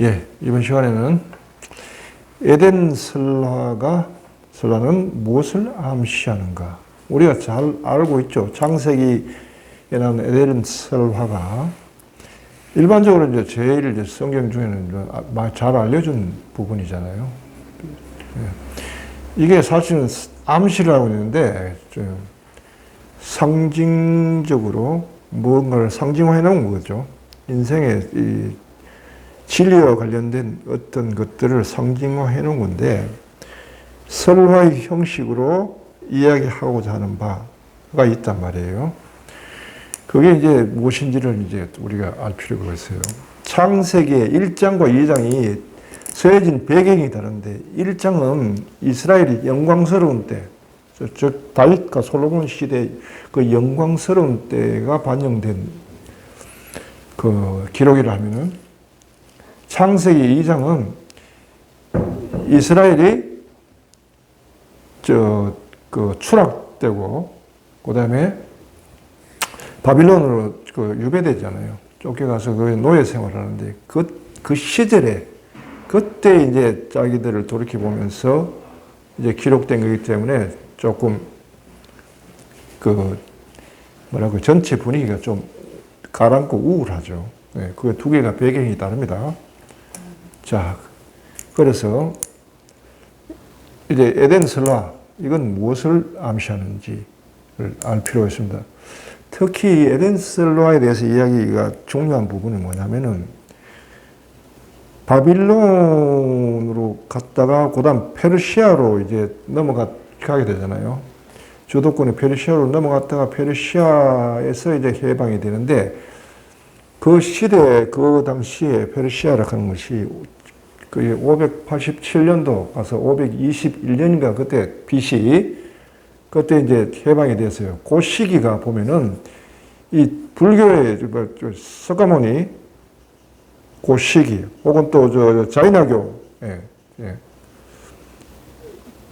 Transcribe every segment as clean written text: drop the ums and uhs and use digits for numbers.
예, 이번 시간에는 에덴 설화는 무엇을 암시하는가? 우리가 잘 알고 있죠. 창세기에 나오는 에덴 설화가 일반적으로 이제 제일 이제 성경 중에는 잘 알려준 부분이잖아요. 이게 사실은 암시를 하고 있는데 상징적으로 무언가를 상징화해 놓은 거죠. 인생의 이 진리와 관련된 어떤 것들을 상징화해 놓은 건데 설화의 형식으로 이야기하고자 하는 바가 있단 말이에요. 그게 이제 무엇인지를 이제 우리가 알 필요가 있어요. 창세기의 1장과 2장이 서해진 배경이 다른데 1장은 이스라엘이 영광스러운 때, 즉 다윗과 솔로몬 시대 그 영광스러운 때가 반영된 그 기록이라 하면은 창세기 2장은 이스라엘이 추락되고 그다음에 바빌론으로 유배되잖아요. 쫓겨가서 그 노예 생활하는데 그 시절에 그때 이제 자기들을 돌이켜 보면서 이제 기록된 거기 때문에 조금 전체 분위기가 좀 가라앉고 우울하죠. 네, 그 두 개가 배경이 다릅니다. 자, 그래서 이제 에덴 설화 이건 무엇을 암시하는지를 알 필요가 있습니다. 특히 에덴 설화에 대해서 이야기가 중요한 부분이 뭐냐면은 바빌론으로 갔다가 그다음 페르시아로 이제 가게 되잖아요. 주도권이 페르시아로 넘어갔다가 페르시아에서 이제 해방이 되는데 그 시대, 그 당시에 페르시아라고 하는 것이 587년도 가서 521년인가 그때 BC 그때 이제 해방이 됐어요. 그 시기가 보면은 이 불교의 석가모니 그 시기 혹은 또 자이나교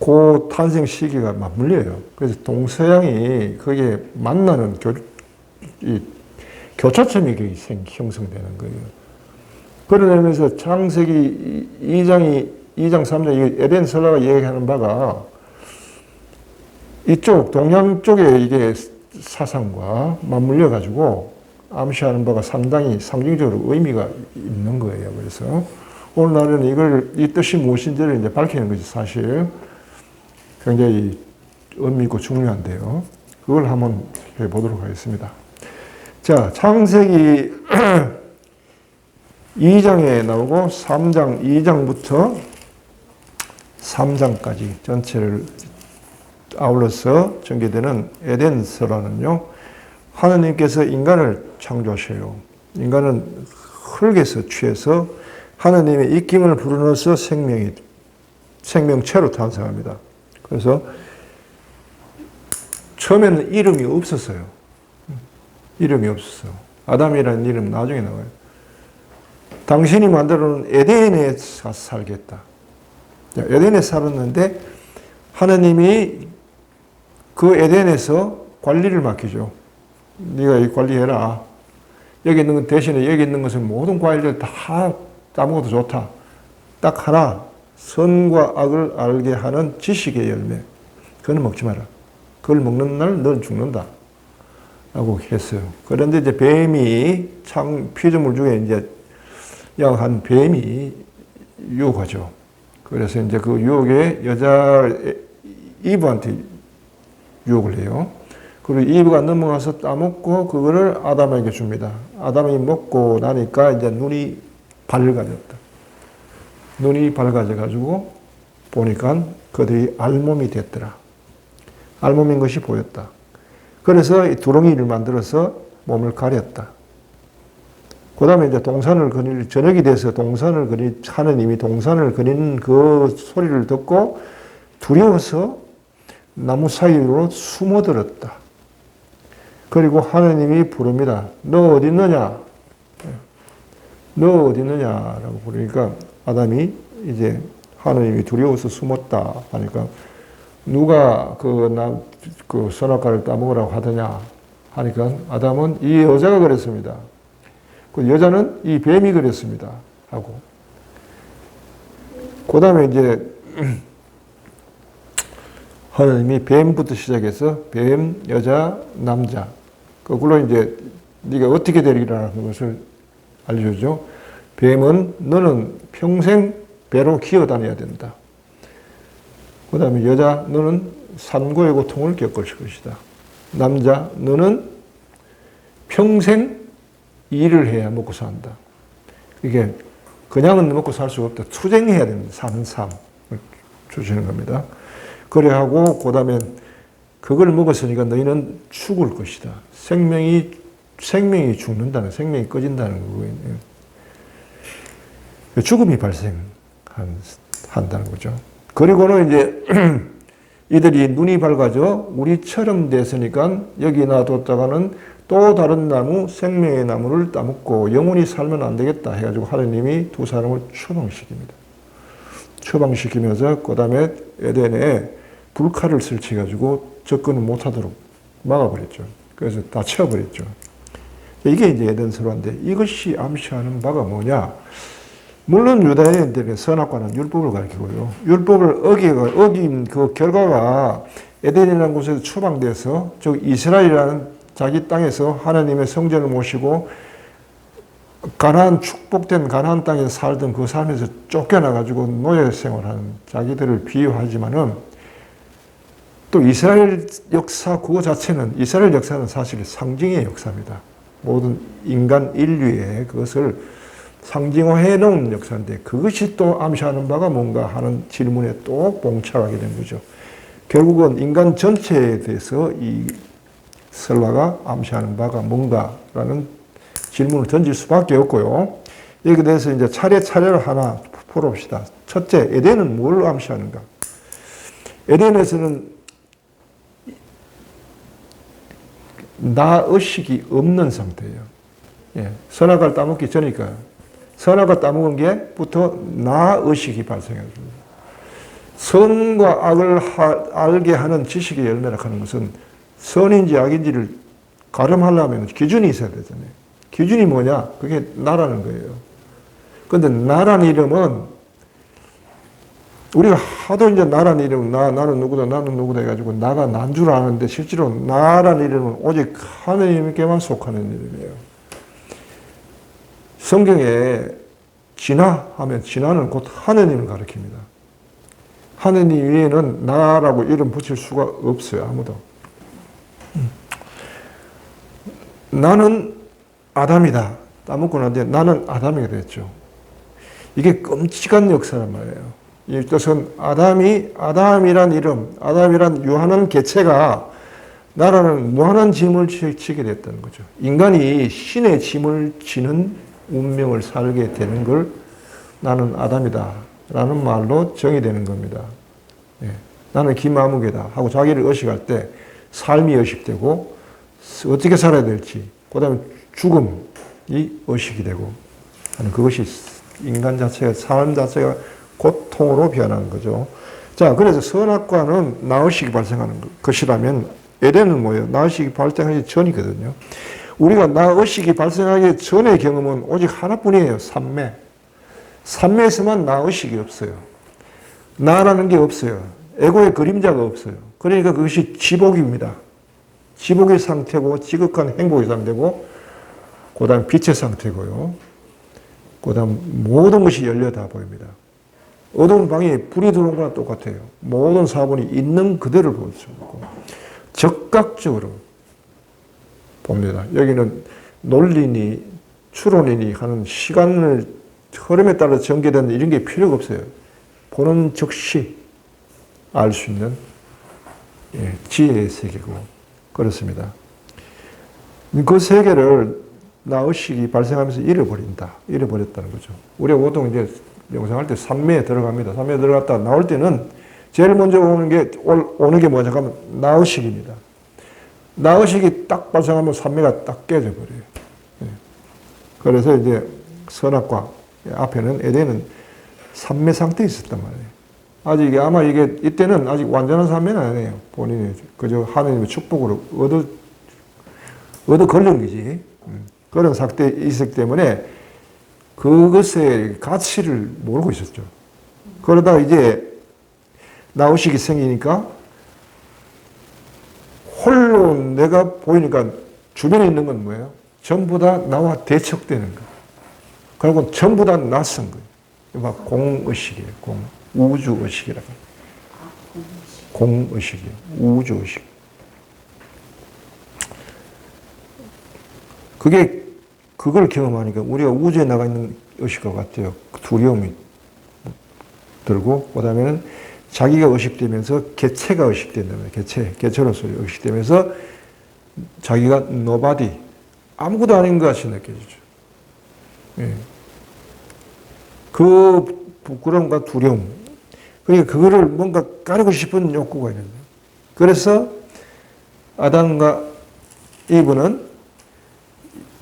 그 탄생 시기가 맞물려요. 그래서 동서양이 거기에 만나는 교차점이 형성되는 거예요. 그러면서 창세기 2장, 3장, 에덴 설화가 얘기하는 바가 이쪽, 동양 쪽에 이게 사상과 맞물려 가지고 암시하는 바가 상당히 상징적으로 의미가 있는 거예요. 그래서 오늘날은 이 뜻이 무엇인지를 이제 밝히는 것이 사실 굉장히 의미 있고 중요한데요. 그걸 한번 해보도록 하겠습니다. 자, 창세기 2장에 나오고 3장, 2장부터 3장까지 전체를 아울러서 전개되는 에덴 설화는요, 하나님께서 인간을 창조하셔요. 인간은 흙에서 취해서 하나님의 입김을 불어넣어서 생명체로 탄생합니다. 그래서 처음에는 이름이 없었어요. 이름이 없었어. 아담이라는 이름 나중에 나와요. 당신이 만들어놓은 에덴에 살겠다. 에덴에 살았는데 하나님이 그 에덴에서 관리를 맡기죠. 네가 이 관리해라. 여기 있는 것 대신에 여기 있는 것은 모든 과일들 다 아무것도 좋다. 딱 하나, 선과 악을 알게 하는 지식의 열매. 그건 먹지 마라. 그걸 먹는 날 넌 죽는다. 라고 했어요. 그런데 이제 뱀이 피조물 중에 이제 한 뱀이 유혹하죠. 그래서 이제 그 유혹에 여자 이브한테 유혹을 해요. 그리고 이브가 넘어가서 따먹고 그거를 아담에게 줍니다. 아담이 먹고 나니까 이제 눈이 밝아졌다. 눈이 밝아져가지고 보니까 그들이 알몸이 됐더라. 알몸인 것이 보였다. 그래서 두렁이를 만들어서 몸을 가렸다. 그 다음에 이제 동산을 그릴, 저녁이 돼서 하느님이 동산을 그리는 그 소리를 듣고 두려워서 나무 사이로 숨어들었다. 그리고 하느님이 부릅니다. 너 어디 있느냐? 너 어디 있느냐라고 부르니까 아담이 이제 하느님이 두려워서 숨었다 하니까 누가 그 선악과를 따먹으라고 하더냐 하니까 아담은 이 여자가 그랬습니다. 그 여자는 이 뱀이 그랬습니다. 하고 그 다음에 이제 하나님이 뱀부터 시작해서 뱀, 여자, 남자. 그걸로 이제 네가 어떻게 되리라는 것을 알려주죠. 뱀은 너는 평생 배로 기어다녀야 된다. 그 다음에 여자, 너는 산고의 고통을 겪을 것이다. 남자, 너는 평생 일을 해야 먹고 산다. 이게 그냥은 먹고 살 수가 없다. 투쟁해야 됩니다. 사는 삶을 주시는 겁니다. 그래 하고 그 다음에 그걸 먹었으니까 너희는 죽을 것이다. 생명이 죽는다는, 생명이 꺼진다는 거예요. 죽음이 발생한다는 거죠. 그리고는 이제 이들이 눈이 밝아져 우리처럼 됐으니까 여기 놔뒀다가는 또 다른 나무, 생명의 나무를 따먹고 영원히 살면 안 되겠다 해가지고 하나님이 두 사람을 추방시킵니다. 추방시키면서 그 다음에 에덴에 불칼을 설치해가지고 접근을 못하도록 막아버렸죠. 그래서 다 쳐버렸죠. 이게 이제 에덴서로인데 이것이 암시하는 바가 뭐냐? 물론 유다인들의 선악과는 율법을 가리키고요. 율법을 어긴 그 결과가 에덴이라는 곳에서 추방돼서 즉 이스라엘이라는 자기 땅에서 하나님의 성전을 모시고 가나안 축복된 가나안 땅에 살던 그 삶에서 쫓겨나가지고 노예 생활하는 자기들을 비유하지만은 또 이스라엘 역사 그 자체는 이스라엘 역사는 사실 상징의 역사입니다. 모든 인간 인류의 그것을 상징화해 놓은 역사인데 그것이 또 암시하는 바가 뭔가 하는 질문에 또 봉착하게 된 거죠. 결국은 인간 전체에 대해서 이 설화가 암시하는 바가 뭔가라는 질문을 던질 수밖에 없고요. 여기에 대해서 이제 차례차례로 하나 풀어봅시다. 첫째, 에덴은 뭘 암시하는가? 에덴에서는 나 의식이 없는 상태예요. 예, 선악과를 따먹기 전이니까 선악과 따먹은 게부터 나 의식이 발생해집니다. 선과 악을 알게 하는 지식의 열매라 하는 것은 선인지 악인지를 가름하려면 기준이 있어야 되잖아요. 기준이 뭐냐? 그게 나라는 거예요. 그런데 나라는 이름은 우리가 하도 이제 나라는 이름은 나는 누구다 해가지고 나가 난 줄 아는데 실제로 나라는 이름은 오직 하나님께만 속하는 이름이에요. 성경에 진화 하면 진화는 곧 하느님을 가리킵니다. 하느님 위에는 나라고 이름 붙일 수가 없어요. 아무도. 나는 아담이다. 따먹고 난데 나는 아담이 됐죠. 이게 끔찍한 역사란 말이에요. 이 뜻은 아담이란 이름, 아담이란 유한한 개체가 나라는 무한한 짐을 지게 됐다는 거죠. 인간이 신의 짐을 지는 운명을 살게 되는 걸 나는 아담이다 라는 말로 정의되는 겁니다. 예. 나는 김아무개다 하고 자기를 의식할 때 삶이 의식되고 어떻게 살아야 될지 그 다음에 죽음이 의식이 되고 하는 그것이 인간 자체가 삶 자체가 고통으로 변하는 거죠. 자, 그래서 선악과는 나의식이 발생하는 것이라면 에덴은 뭐예요? 나의식이 발생하기 전이거든요. 우리가 나의식이 발생하기 전의 경험은 오직 하나뿐이에요. 삼매. 삼매에서만 나의식이 없어요. 나라는 게 없어요. 에고의 그림자가 없어요. 그러니까 그것이 지복입니다. 지복의 상태고 지극한 행복의 상태고 그 다음 빛의 상태고요. 그 다음 모든 것이 열려다 보입니다. 어두운 방에 불이 들어온 거랑 똑같아요. 모든 사본이 있는 그대로 볼 수 있고 적각적으로 봅니다. 여기는 논리니 추론이니 하는 시간을 흐름에 따라 전개되는 이런 게 필요가 없어요. 보는 즉시 알 수 있는 지혜의 세계고 그렇습니다. 그 세계를 나의식이 발생하면서 잃어버렸다는 거죠. 우리가 보통 이제 명상할 때 삼매에 들어갑니다. 삼매에 들어갔다 나올 때는 제일 먼저 오는 게 뭐냐 하면 나의식입니다. 나의식이 딱 발생하면 삼매가 딱 깨져버려요. 그래서 이제 선악과 앞에는 에덴은 삼매 상태에 있었단 말이에요. 아직 아마 이때는 아직 완전한 삼매는 아니에요. 본인이 그저 하나님의 축복으로 얻어 걸린 거지. 그런 상태에 있었기 때문에 그것의 가치를 모르고 있었죠. 그러다 이제 나의식이 생기니까 홀로 내가 보이니까 주변에 있는 건 뭐예요? 전부 다 나와 대척되는 거예요. 그리고 전부 다 낯선 거예요. 막 공의식이에요. 우주의식이라고. 공의식이에요. 우주의식. 그걸 경험하니까 우리가 우주에 나가 있는 의식과 같아요. 두려움이 들고, 그 다음에는 자기가 의식되면서 개체가 의식된다면, 개체로서 의식되면서 자기가 nobody, 아무것도 아닌 것 같이 느껴지죠. 예. 그 부끄러움과 두려움. 그러니까 그거를 뭔가 가리고 싶은 욕구가 있는데. 그래서 아담과 이브는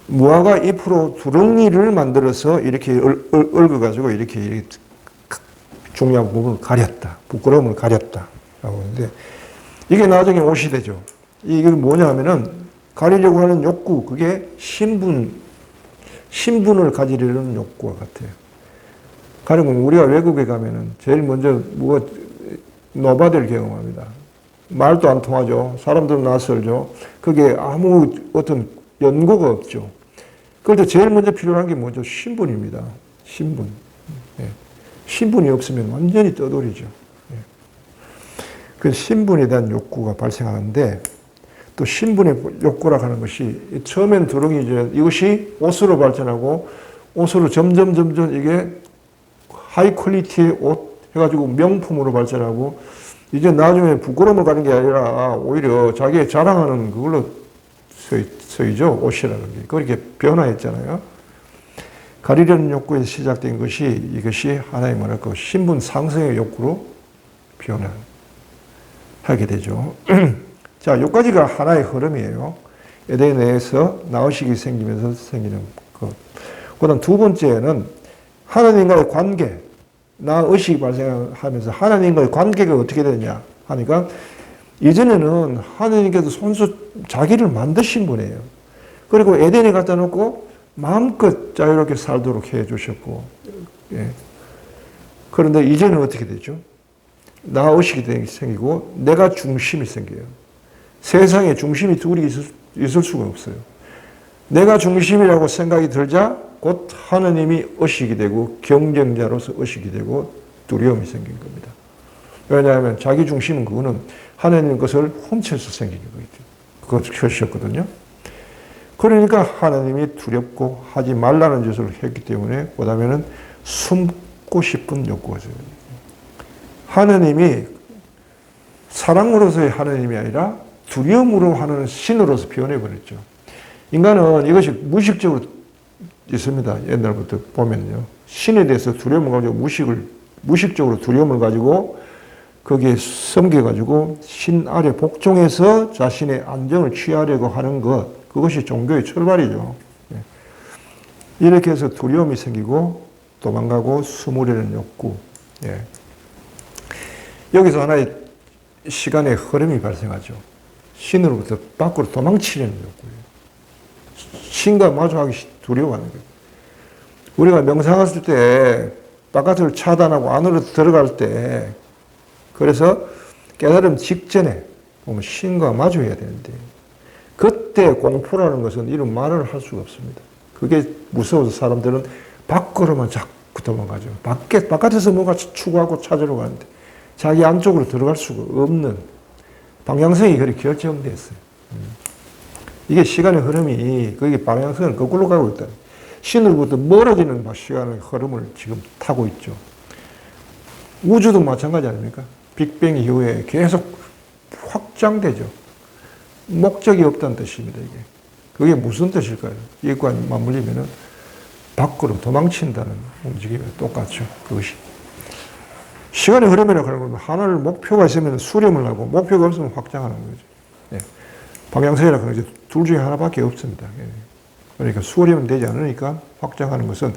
무화과 잎으로 두렁이를 만들어서 이렇게 얽어가지고 이렇게 중요한 부분을 가렸다. 부끄러움을 가렸다. 라고 하는데, 이게 나중에 옷이 되죠. 이게 뭐냐 하면은, 가리려고 하는 욕구, 그게 신분을 가지려는 욕구와 같아요. 가령 우리가 외국에 가면은 제일 먼저 노바디를 경험합니다. 말도 안 통하죠. 사람들은 낯설죠. 그게 아무 어떤 연고가 없죠. 그럴 때 제일 먼저 필요한 게 뭐죠? 신분입니다. 신분. 예. 신분이 없으면 완전히 떠돌이죠. 예. 그 신분에 대한 욕구가 발생하는데, 또 신분의 욕구라고 하는 것이 처음엔 두렁이죠. 이것이 옷으로 발전하고 옷으로 점점 이게 하이 퀄리티의 옷 해가지고 명품으로 발전하고, 이제 나중에 부끄러움을 가는 게 아니라 오히려 자기의 자랑하는 그걸로 쓰이죠. 옷이라는 게. 그렇게 변화했잖아요. 가리려는 욕구에서 시작된 것이, 이것이 하나의 뭐랄까 신분 상승의 욕구로 변화하게 되죠. 자, 여기까지가 하나의 흐름이에요. 에덴 내에서 나의식이 생기면서 생기는 것. 그 다음 두 번째는 하나님과의 관계. 나의식이 발생하면서 하나님과의 관계가 어떻게 되냐 하니까, 이전에는 하나님께서 손수 자기를 만드신 분이에요. 그리고 에덴에 갖다 놓고 마음껏 자유롭게 살도록 해 주셨고, 예. 그런데 이제는 어떻게 되죠? 나의식이 생기고 내가 중심이 생겨요. 세상에 중심이 둘이 있을 수가 없어요. 내가 중심이라고 생각이 들자 곧 하나님이 의식이 되고 경쟁자로서 의식이 되고 두려움이 생긴 겁니다. 왜냐하면 자기 중심은 그거는 하나님 것을 훔쳐서 생긴 것이었거든요. 그러니까 하나님이 두렵고 하지 말라는 짓을 했기 때문에 그다음에는 숨고 싶은 욕구가 생겨요. 하나님이 사랑으로서의 하나님이 아니라 두려움으로 하는 신으로서 변해버렸죠. 인간은 이것이 무의식적으로 있습니다. 옛날부터 보면요. 신에 대해서 두려움을 가지고 무의식적으로 두려움을 가지고 거기에 섬겨가지고 신 아래 복종해서 자신의 안정을 취하려고 하는 것, 그것이 종교의 출발이죠. 이렇게 해서 두려움이 생기고 도망가고 숨으려는 욕구. 여기서 하나의 시간의 흐름이 발생하죠. 신으로부터 밖으로 도망치려는 욕구예요. 신과 마주하기 두려워하는 거예요. 우리가 명상했을 때 바깥을 차단하고 안으로 들어갈 때, 그래서 깨달음 직전에 보면 신과 마주해야 되는데, 그때 공포라는 것은 이런 말을 할 수가 없습니다. 그게 무서워서 사람들은 밖으로만 자꾸 도망가죠. 바깥에서 뭔가 추구하고 찾으러 가는데 자기 안쪽으로 들어갈 수가 없는 방향성이 그렇게 결정되어 있어요. 이게 시간의 흐름이, 그게 방향성을 거꾸로 가고 있다. 신으로부터 멀어지는 시간의 흐름을 지금 타고 있죠. 우주도 마찬가지 아닙니까? 빅뱅 이후에 계속 확장되죠. 목적이 없다는 뜻입니다, 이게. 그게 무슨 뜻일까요? 이것과 맞물리면은 밖으로 도망친다는 움직임이 똑같죠, 그것이. 시간의 흐름이라고 하는 건 하나를 목표가 있으면 수렴을 하고 목표가 없으면 확장하는 거죠. 예. 방향성이라고 하는 게 둘 중에 하나밖에 없습니다. 예. 그러니까 수렴은 되지 않으니까 확장하는 것은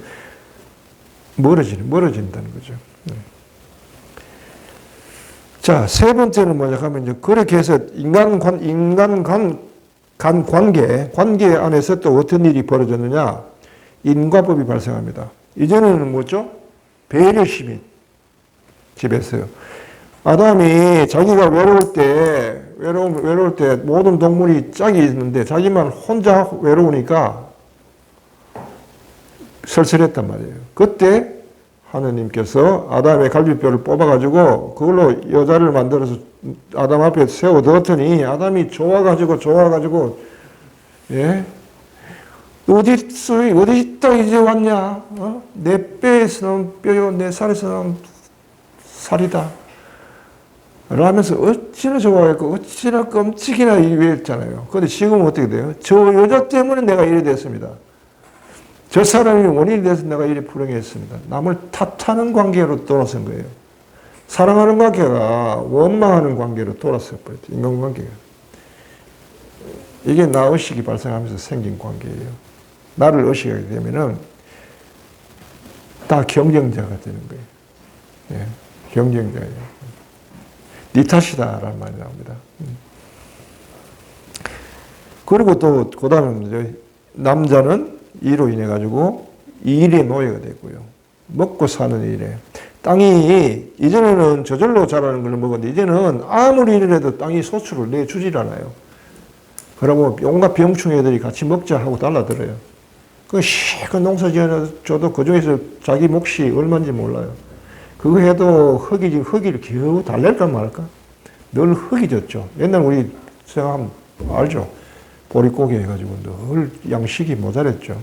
멀어진다는 거죠. 예. 자, 세 번째는 뭐냐 하면 이제 그렇게 해서 인간 간 관계 안에서 또 어떤 일이 벌어졌느냐? 인과법이 발생합니다. 이전에는 뭐죠? 배려심이 집에서요. 아담이 자기가 외로울 때 모든 동물이 짝이 있는데 자기만 혼자 외로우니까 설설했단 말이에요. 그때 하느님께서 아담의 갈비뼈를 뽑아가지고 그걸로 여자를 만들어서 아담 앞에 세워두었더니 아담이 좋아가지고 예? 어디다 이제 왔냐? 어? 내 뼈에서는 뼈요, 내 살에서는 살이다. 라면서 어찌나 좋아했고 어찌나 끔찍이나 이랬잖아요. 그런데 지금은 어떻게 돼요? 저 여자 때문에 내가 이래 됐습니다. 저 사람이 원인이 돼서 내가 이래 불행했습니다. 남을 탓하는 관계로 돌아선 거예요. 사랑하는 관계가 원망하는 관계로 돌아서 버렸죠. 인간관계가. 이게 나 의식이 발생하면서 생긴 관계예요. 나를 의식하게 되면은 다 경쟁자가 되는 거예요. 예, 경쟁자예요. 네 탓이다라는 말이 나옵니다. 그리고 또 그 다음에 남자는 이로 인해 가지고 일의 노예가 되고요. 먹고 사는 일에 땅이 이전에는 저절로 자라는 걸 먹었는데 이제는 아무리 일을 해도 땅이 소출을 내주질 않아요. 그러면 온갖 병충해들이 같이 먹자 하고 달라들어요. 그 농사 지어줘도 그 중에서 자기 몫이 얼마인지 몰라요. 그거 해도 흙을 겨우 달랠까 말까? 늘 흙이 졌죠. 옛날 우리 생각하면 알죠? 보릿고개 해가지고 늘 양식이 모자랐죠.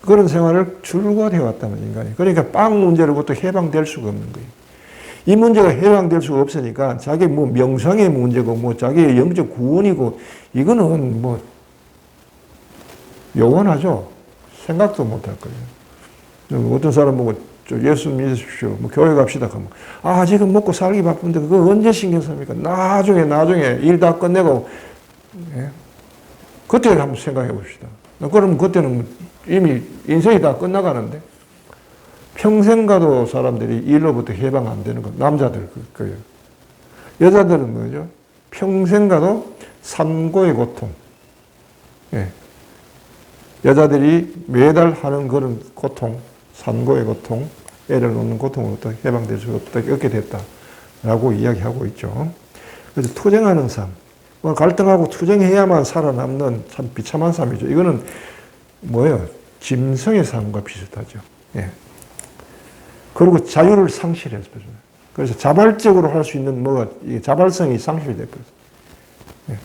그런 생활을 줄곧 해왔다는 인간이. 그러니까 빵 문제로부터 해방될 수가 없는 거예요. 이 문제가 해방될 수가 없으니까 자기 뭐 명상의 문제고 뭐 자기의 영적 구원이고 이거는 뭐 요원하죠. 생각도 못 할 거예요. 어떤 사람 보고 예수 믿으십시오. 뭐 교회 갑시다. 그러면 지금 먹고 살기 바쁜데 그거 언제 신경 씁니까? 나중에 일 다 끝내고 예? 그때 한번 생각해 봅시다. 그럼 그때는 이미 인생이 다 끝나가는데 평생 가도 사람들이 일로부터 해방 안 되는 거. 남자들 그거예요. 여자들은 뭐죠? 평생 가도 산고의 고통. 예. 여자들이 매달 하는 그런 고통, 산고의 고통, 애를 놓는 고통으로부터 해방될 수 없게 됐다라고 이야기하고 있죠. 그래서 투쟁하는 삶, 갈등하고 투쟁해야만 살아남는 참 비참한 삶이죠. 이거는 뭐예요? 짐승의 삶과 비슷하죠. 예. 그리고 자유를 상실해서 그래서 자발적으로 할 수 있는 자발성이 상실돼 버렸어요. 예.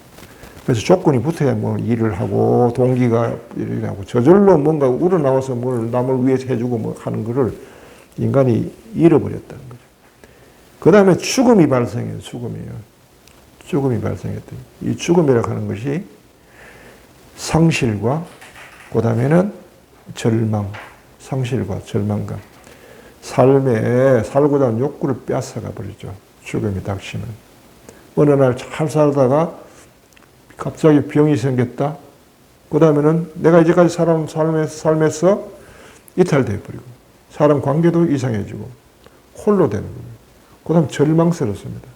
그래서 조건이 붙어야 뭐 일을 하고 동기가 일을 하고 저절로 뭔가 우러나와서 뭘 남을 위해서 해주고 뭐 하는 거를 인간이 잃어버렸다는 거죠. 그 다음에 죽음이 발생해요. 죽음이 발생했더니 이 죽음이라고 하는 것이 상실과 그 다음에는 절망, 상실과 절망감. 삶에 살고자 하는 욕구를 뺏어가 버리죠. 죽음이 닥치면. 어느 날 잘 살다가 갑자기 병이 생겼다. 그 다음에는 내가 이제까지 살아온 삶에서 이탈되어 버리고 사람 관계도 이상해지고 홀로 되는 거예요. 그 다음 절망스럽습니다.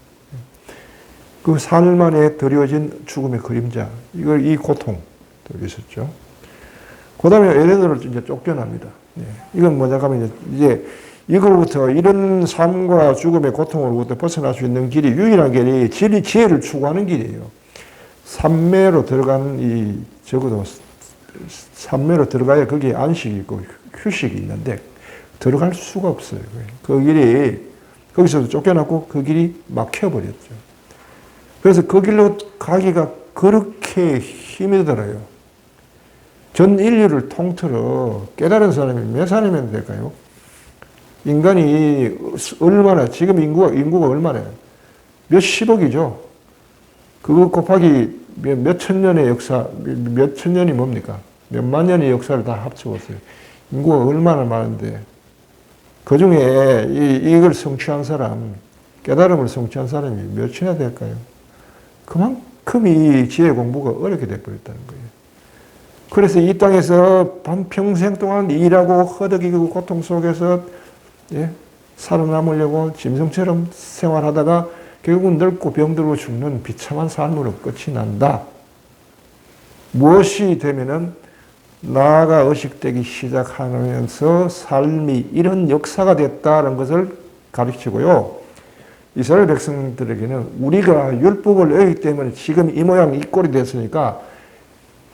그 삶 안에 드려진 죽음의 그림자, 이 고통 있었죠. 그 다음에 에덴으로 이제 쫓겨납니다. 이건 뭐냐 하면 이제 이걸부터 이런 삶과 죽음의 고통으로부터 벗어날 수 있는 길이 유일한 길이 지혜를 추구하는 길이에요. 산매로 들어가는 적어도 산매로 들어가야 거기에 안식이 있고 휴식이 있는데 들어갈 수가 없어요. 그 길이 거기서도 쫓겨났고 그 길이 막혀버렸죠. 그래서 그 길로 가기가 그렇게 힘이 들어요. 전 인류를 통틀어 깨달은 사람이 몇 사람이면 될까요? 인간이 얼마나, 지금 인구가 얼마나, 몇십억이죠. 그거 곱하기 몇천 년의 역사, 몇천 년이 뭡니까? 몇만 년의 역사를 다 합쳐보세요. 인구가 얼마나 많은데, 그 중에 이걸 성취한 사람, 깨달음을 성취한 사람이 몇이나 될까요? 그만큼 이 지혜 공부가 어렵게 돼버렸다는 거예요. 그래서 이 땅에서 반평생 동안 일하고 허덕이고 고통 속에서 살아남으려고 짐승처럼 생활하다가 결국 늙고 병들고 죽는 비참한 삶으로 끝이 난다. 무엇이 되면은 나가 의식되기 시작하면서 삶이 이런 역사가 됐다는 것을 가르치고요. 이스라엘 백성들에게는 우리가 율법을 어기기 때문에 지금 이 모양 이 꼴이 됐으니까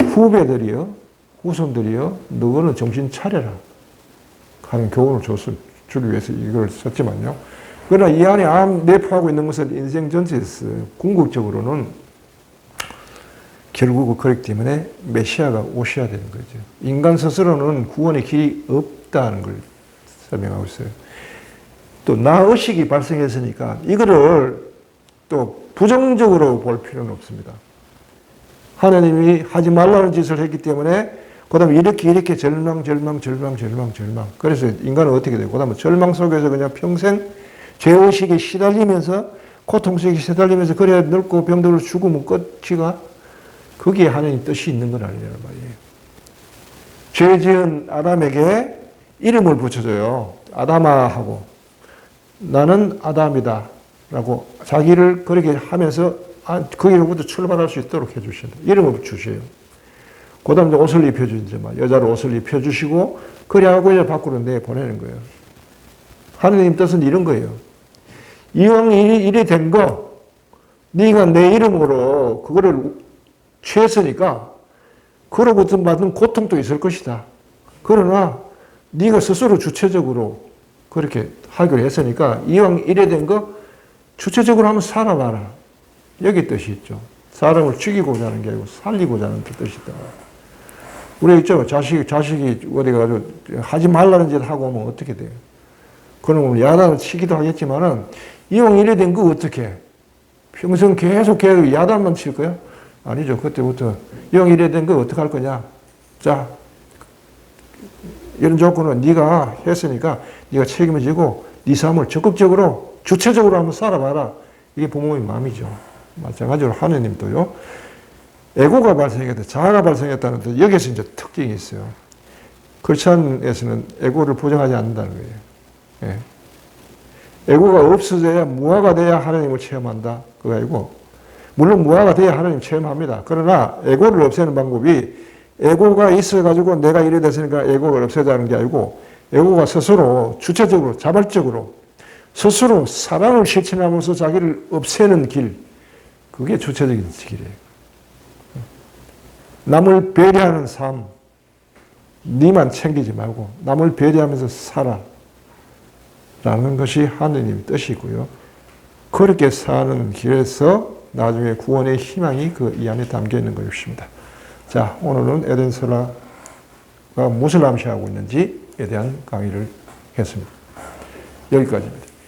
후배들이요, 후손들이요, 너는 정신 차려라 하는 교훈을 주기 위해서 이걸 썼지만요. 그러나 이 안에 내포하고 있는 것은 인생 전체에서 궁극적으로는 결국 그렇기 때문에 메시아가 오셔야 되는 거죠. 인간 스스로는 구원의 길이 없다는 걸 설명하고 있어요. 또 나 의식이 발생했으니까 이거를 또 부정적으로 볼 필요는 없습니다. 하나님이 하지 말라는 짓을 했기 때문에 그 다음에 이렇게 절망. 그래서 인간은 어떻게 돼요? 그 다음에 절망 속에서 그냥 평생 죄의식에 시달리면서 고통 속에 시달리면서 그래야 늙고 병들어 죽으면 끝이가 거기에 하나님 뜻이 있는 건 아니라는 말이에요. 죄 지은 아담에게 이름을 붙여줘요. 아담아 하고 나는 아담이다 라고 자기를 그렇게 하면서 거기로부터 출발할 수 있도록 해주신다. 이름을 주셔요. 그 다음에 옷을 입혀주지 마. 여자로 옷을 입혀주시고 그래하고 이제 밖으로 내보내는 거예요. 하느님 뜻은 이런 거예요. 이왕 일이 된 거 네가 내 이름으로 그거를 취했으니까 그로부터 받은 고통도 있을 것이다. 그러나 네가 스스로 주체적으로 그렇게 하기로 했으니까 이왕 이래 된 거 주체적으로 한번 살아봐라. 여기 뜻이 있죠. 사람을 죽이고자 하는 게 아니고 살리고자 하는 뜻이 있다. 우리 있죠. 자식이 어디 가서 하지 말라는 짓 하고 오면 어떻게 돼요? 그러면 야단을 치기도 하겠지만은 이왕 이래 된 거 어떻게? 평생 계속 야단만 칠 거야? 아니죠. 그때부터 이왕 이래 된 거 어떻게 할 거냐? 자, 이런 조건은 네가 했으니까 네가 책임을 지고 네 삶을 적극적으로 주체적으로 한번 살아봐라. 이게 부모의 마음이죠. 마찬가지로 하느님도요. 에고가 발생했다, 자아가 발생했다는 데 여기서 이제 특징이 있어요. 크리스천에서는 에고를 부정하지 않는다는 거예요. 예. 에고가 없어져야 무아가 돼야 하나님을 체험한다. 그거 아니고 물론 무아가 돼야 하나님 체험합니다. 그러나 에고를 없애는 방법이 에고가 있어가지고 내가 이래 됐으니까 에고를 없애자는 게 아니고 에고가 스스로 주체적으로 자발적으로 스스로 사랑을 실천하면서 자기를 없애는 길, 그게 주체적인 길이에요. 남을 배려하는 삶, 니만 챙기지 말고 남을 배려하면서 살아 라는 것이 하느님의 뜻이고요. 그렇게 사는 길에서 나중에 구원의 희망이 이 안에 담겨 있는 것입니다. 자, 오늘은 에덴설라가 무엇을 암시하고 있는지에 대한 강의를 했습니다. 여기까지입니다.